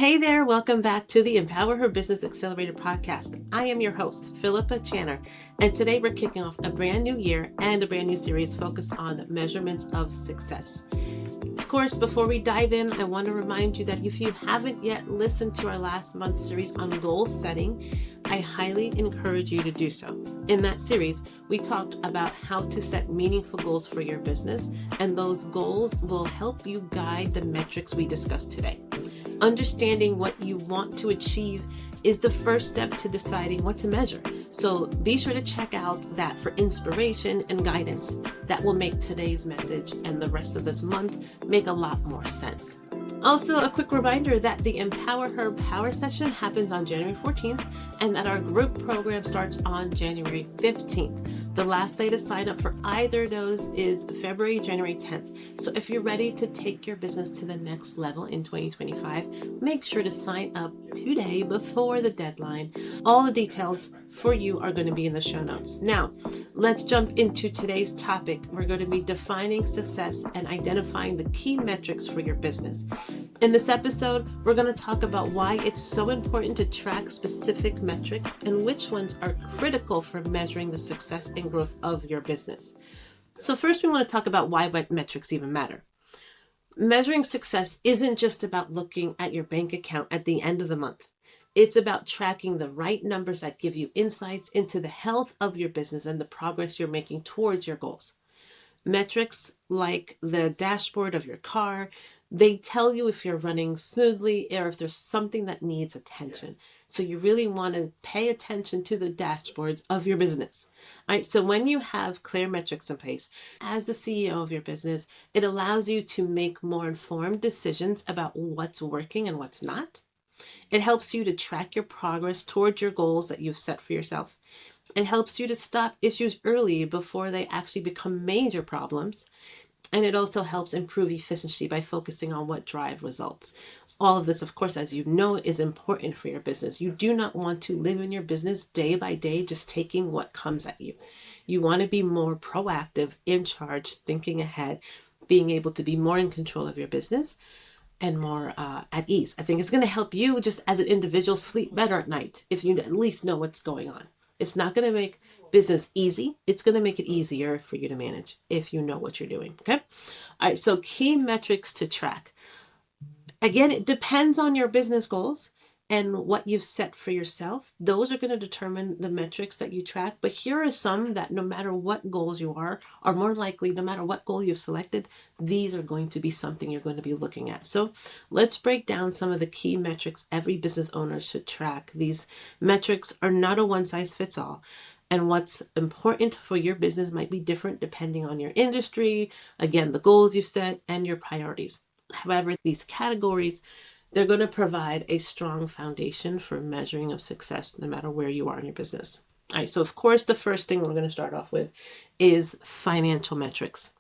Hey there, welcome back to the Empower Her Business Accelerator podcast. I am your host, Philippa Channer, and today we're kicking off a brand new year and a brand new series focused on measurements of success. Of course, before we dive in, I want to remind you that if you haven't yet listened to our last month's series on goal setting, I highly encourage you to do so. In that series, we talked about how to set meaningful goals for your business, and those goals will help you guide the metrics we discussed today. Understanding what you want to achieve is the first step to deciding what to measure. So be sure to check out that for inspiration and guidance. That will make today's message and the rest of this month make a lot more sense. Also, a quick reminder that the EmpowerHer Power Session happens on January 14th and that our group program starts on January 15th. The last day to sign up for either of those is January 10th. So if you're ready to take your business to the next level in 2025, make sure to sign up today before the deadline. All the details for you are going to be in the show notes. Now, let's jump into today's topic. We're going to be defining success and identifying the key metrics for your business. In this episode, we're going to talk about why it's so important to track specific metrics and which ones are critical for measuring the success and growth of your business. So first, we want to talk about why metrics even matter. Measuring success isn't just about looking at your bank account at the end of the month. It's about tracking the right numbers that give you insights into the health of your business and the progress you're making towards your goals. Metrics like the dashboard of your car, they tell you if you're running smoothly or if there's something that needs attention. Yes. So you really want to pay attention to the dashboards of your business. All right. So when you have clear metrics in place, as the CEO of your business, it allows you to make more informed decisions about what's working and what's not. It helps you to track your progress towards your goals that you've set for yourself. It helps you to stop issues early before they actually become major problems. And it also helps improve efficiency by focusing on what drive results. All of this, of course, as you know, is important for your business. You do not want to live in your business day by day, just taking what comes at you. You want to be more proactive, in charge, thinking ahead, being able to be more in control of your business and more at ease. I think it's going to help you just as an individual sleep better at night if you at least know what's going on. It's not going to make business easy. It's going to make it easier for you to manage if you know what you're doing. Okay. All right. So key metrics to track. Again, it depends on your business goals and what you've set for yourself. Those are going to determine the metrics that you track. But here are some that no matter what goals you are more likely, no matter what goal you've selected, these are going to be something you're going to be looking at. So let's break down some of the key metrics every business owner should track. These metrics are not a one size fits all. And what's important for your business might be different depending on your industry, again, the goals you've set and your priorities. However, these categories, they're going to provide a strong foundation for measuring of success no matter where you are in your business. All right, so of course, the first thing we're going to start off with is financial metrics.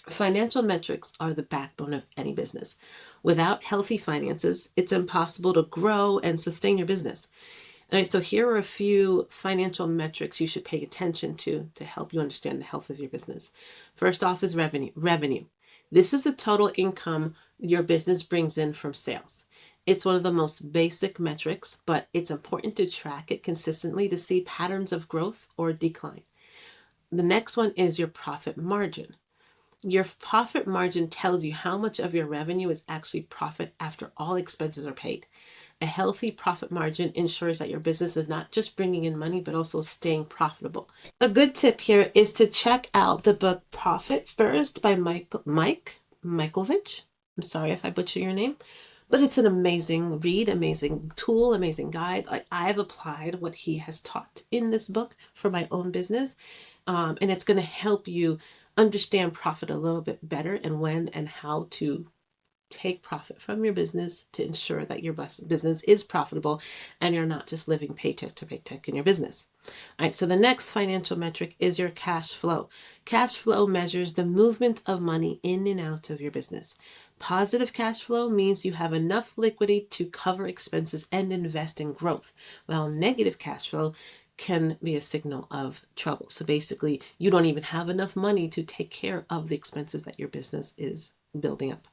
Financial metrics are the backbone of any business. Without healthy finances, it's impossible to grow and sustain your business. All right, so here are a few financial metrics you should pay attention to help you understand the health of your business. First off is revenue. This is the total income your business brings in from sales. It's one of the most basic metrics, but it's important to track it consistently to see patterns of growth or decline. The next one is your profit margin. Your profit margin tells you how much of your revenue is actually profit after all expenses are paid. A healthy profit margin ensures that your business is not just bringing in money, but also staying profitable. A good tip here is to check out the book Profit First by Mike Michalowicz. I'm sorry if I butcher your name, but it's an amazing read, amazing tool, amazing guide. I've applied what he has taught in this book for my own business, and it's going to help you understand profit a little bit better and when and how to take profit from your business to ensure that your business is profitable and you're not just living paycheck to paycheck in your business. All right, so the next financial metric is your cash flow. Cash flow measures the movement of money in and out of your business. Positive cash flow means you have enough liquidity to cover expenses and invest in growth, while negative cash flow can be a signal of trouble. So basically, you don't even have enough money to take care of the expenses that your business is building up.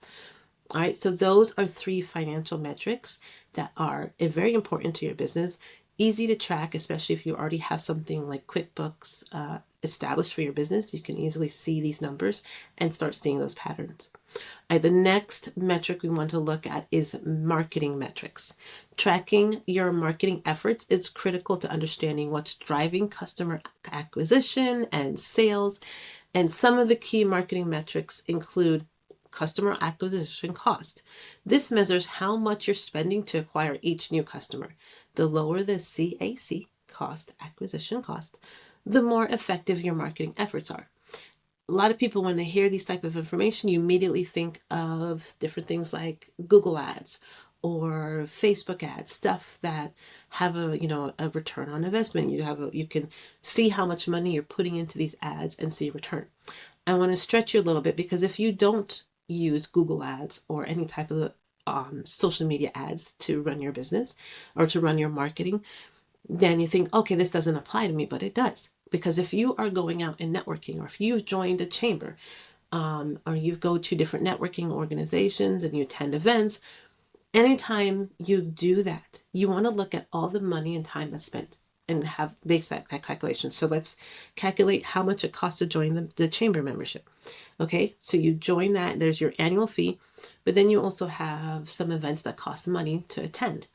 All right, so those are 3 financial metrics that are very important to your business, easy to track, especially if you already have something like QuickBooks established for your business. You can easily see these numbers and start seeing those patterns. All right, the next metric we want to look at is marketing metrics. Tracking your marketing efforts is critical to understanding what's driving customer acquisition and sales. And some of the key marketing metrics include customer acquisition cost. This measures how much you're spending to acquire each new customer. The lower the CAC, cost, acquisition cost, the more effective your marketing efforts are. A lot of people, when they hear these type of information, you immediately think of different things like Google ads or Facebook ads, stuff that have a return on investment. You can see how much money you're putting into these ads and see a return. I want to stretch you a little bit, because if you don't use Google ads or any type of social media ads to run your business or to run your marketing, then you think, okay, this doesn't apply to me, but it does. Because if you are going out and networking, or if you've joined a chamber, or you go to different networking organizations and you attend events, anytime you do that, you want to look at all the money and time that's spent and have base that calculation. So let's calculate how much it costs to join the chamber membership. Okay, so you join that, there's your annual fee, but then you also have some events that cost money to attend.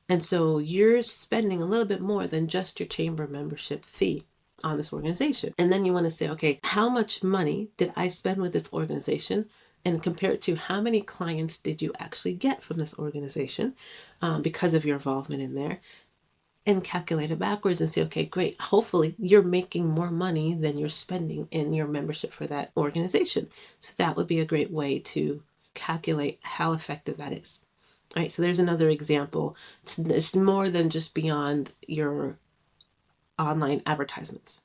And so you're spending a little bit more than just your chamber membership fee on this organization. And then you want to say, okay, how much money did I spend with this organization? And compare it to how many clients did you actually get from this organization because of your involvement in there, and calculate it backwards and say, okay, great. Hopefully you're making more money than you're spending in your membership for that organization. So that would be a great way to calculate how effective that is. All right, so there's another example. It's more than just beyond your online advertisements.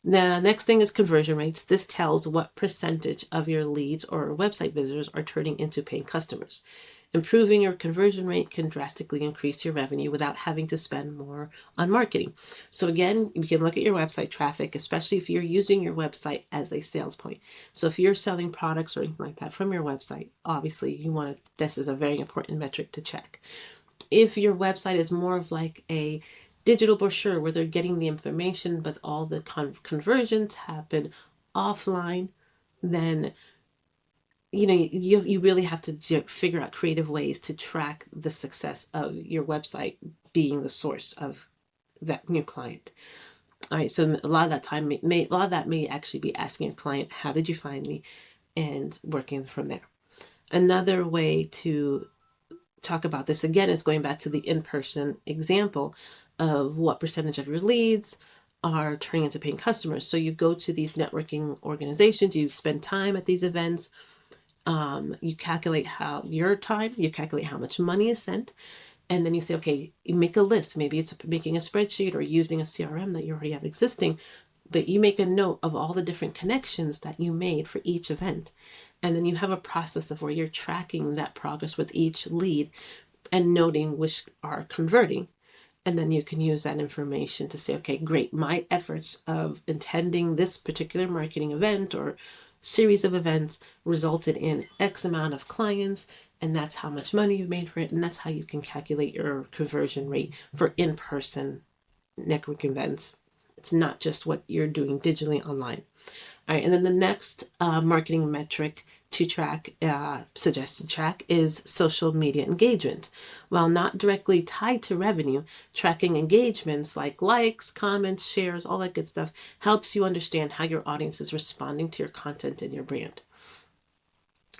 The next thing is conversion rates. This tells what percentage of your leads or website visitors are turning into paying customers. Improving your conversion rate can drastically increase your revenue without having to spend more on marketing. So again, you can look at your website traffic, especially if you're using your website as a sales point. So if you're selling products or anything like that from your website, obviously this is a very important metric to check. If your website is more of like a digital brochure where they're getting the information, but all the conversions happen offline, then you really have to figure out creative ways to track the success of your website being the source of that new client. All right, so a lot of that may actually be asking your client, how did you find me, and working from there. Another way to talk about this again is going back to the in-person example of what percentage of your leads are turning into paying customers. So you go to these networking organizations, you spend time at these events, you calculate you calculate how much money is sent, and then you say, okay, you make a list. Maybe it's making a spreadsheet or using a CRM that you already have existing, but you make a note of all the different connections that you made for each event. And then you have a process of where you're tracking that progress with each lead and noting which are converting. And then you can use that information to say, okay, great, my efforts of attending this particular marketing event or series of events resulted in X amount of clients, and that's how much money you've made for it. And that's how you can calculate your conversion rate for in-person networking events. It's not just what you're doing digitally online. All right, and then the next marketing metric to track, suggested track, is social media engagement. While not directly tied to revenue, tracking engagements like likes, comments, shares, all that good stuff helps you understand how your audience is responding to your content and your brand.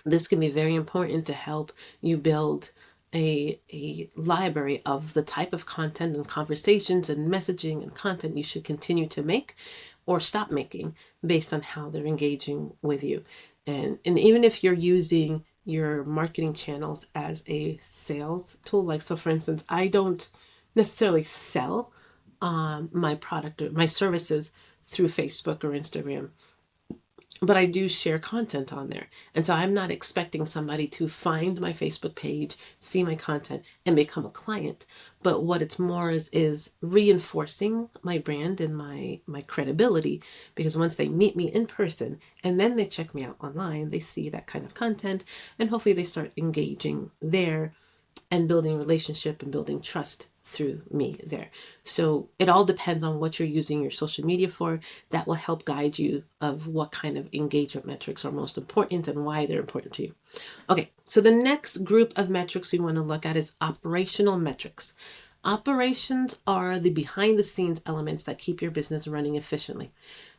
This can be very important to help you build a library of the type of content and conversations and messaging and content you should continue to make or stop making based on how they're engaging with you. And even if you're using your marketing channels as a sales tool, like, so for instance, I don't necessarily sell my product or my services through Facebook or Instagram. but I do share content on there. And so I'm not expecting somebody to find my Facebook page, see my content, and become a client. But what it's more is reinforcing my brand and my credibility, because once they meet me in person and then they check me out online, they see that kind of content, and hopefully they start engaging there and building a relationship and building trust through me there. So it all depends on what you're using your social media for. That will help guide you of what kind of engagement metrics are most important and why they're important to you. Okay, so the next group of metrics we want to look at is operational metrics. Operations are the behind the scenes elements that keep your business running efficiently.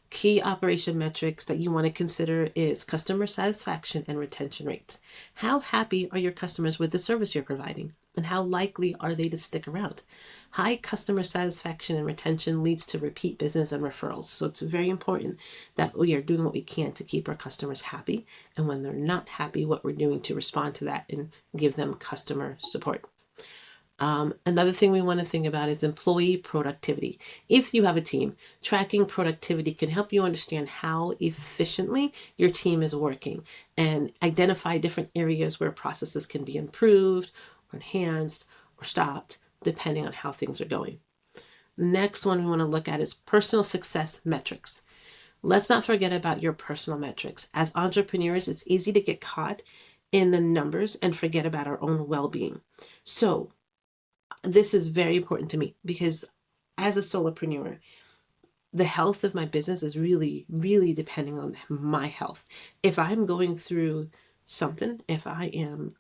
Key operation metrics that you want to consider is customer satisfaction and retention rates. How happy are your customers with the service you're providing? And how likely are they to stick around? High customer satisfaction and retention leads to repeat business and referrals. So it's very important that we are doing what we can to keep our customers happy. And when they're not happy, what we're doing to respond to that and give them customer support. Another thing we want to think about is employee productivity. If you have a team, tracking productivity can help you understand how efficiently your team is working and identify different areas where processes can be improved or enhanced or stopped, depending on how things are going. Next one we want to look at is personal success metrics. Let's not forget about your personal metrics. As entrepreneurs, it's easy to get caught in the numbers and forget about our own well-being. So this is very important to me because as a solopreneur, the health of my business is really, really depending on my health. If I'm going through something, if I am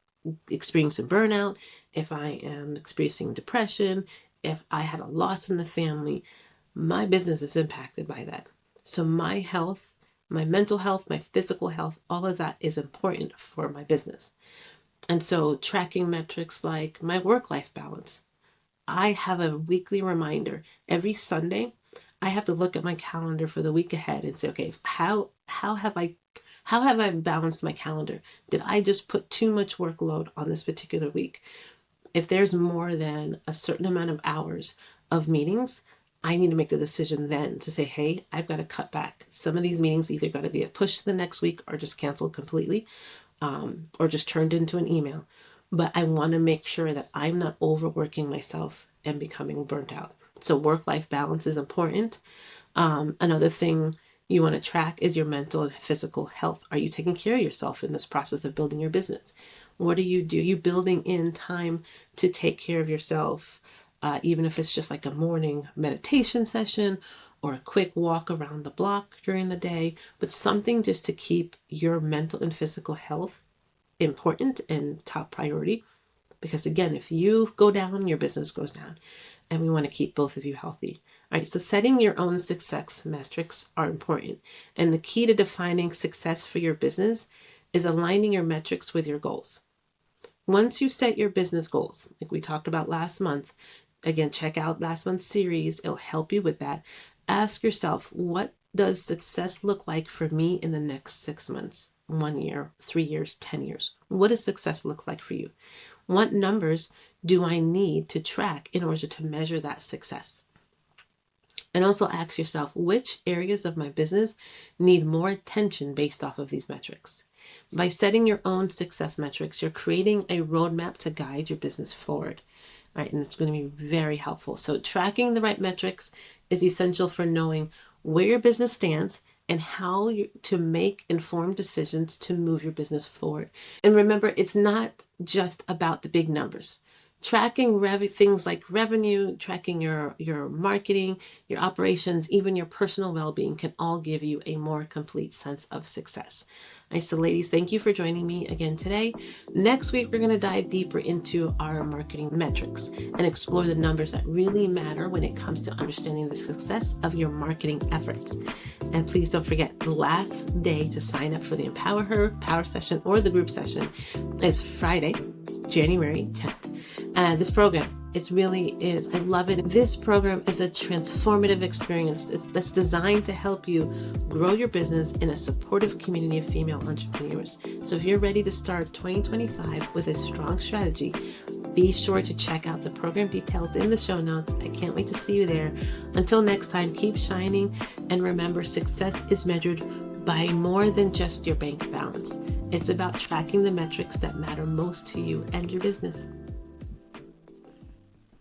experiencing burnout, if I am experiencing depression, if I had a loss in the family, my business is impacted by that. So my health, my mental health, my physical health, all of that is important for my business. And so tracking metrics like my work-life balance. I have a weekly reminder. Every Sunday, I have to look at my calendar for the week ahead and say, okay, how have I balanced my calendar? Did I just put too much workload on this particular week? If there's more than a certain amount of hours of meetings, I need to make the decision then to say, hey, I've got to cut back. Some of these meetings either got to get pushed to the next week or just canceled completely, or just turned into an email. But I want to make sure that I'm not overworking myself and becoming burnt out. So work-life balance is important. Another thing you want to track is your mental and physical health. Are you taking care of yourself in this process of building your business? What do? You building in time to take care of yourself, even if it's just like a morning meditation session or a quick walk around the block during the day, but something just to keep your mental and physical health important and top priority. Because again, if you go down, your business goes down, and we want to keep both of you healthy. All right, so setting your own success metrics are important. And the key to defining success for your business is aligning your metrics with your goals. Once you set your business goals, like we talked about last month, again, check out last month's series. It'll help you with that. Ask yourself, what does success look like for me in the next 6 months, 1 year, 3 years, 10 years? What does success look like for you? What numbers do I need to track in order to measure that success? And also ask yourself, which areas of my business need more attention based off of these metrics? By setting your own success metrics, you're creating a roadmap to guide your business forward. All right, and it's going to be very helpful. So tracking the right metrics is essential for knowing where your business stands and how to make informed decisions to move your business forward. And remember, it's not just about the big numbers. Tracking things like revenue, tracking your marketing, your operations, even your personal well-being can all give you a more complete sense of success. All right, so ladies, thank you for joining me again today. Next week, we're going to dive deeper into our marketing metrics and explore the numbers that really matter when it comes to understanding the success of your marketing efforts. And please don't forget, the last day to sign up for the EmpowerHer Power Session or the group session is Friday, January 10th. This program, I love it. This program is a transformative experience that's designed to help you grow your business in a supportive community of female entrepreneurs. So if you're ready to start 2025 with a strong strategy, be sure to check out the program details in the show notes. I can't wait to see you there. Until next time, keep shining, and remember, success is measured by more than just your bank balance. It's about tracking the metrics that matter most to you and your business.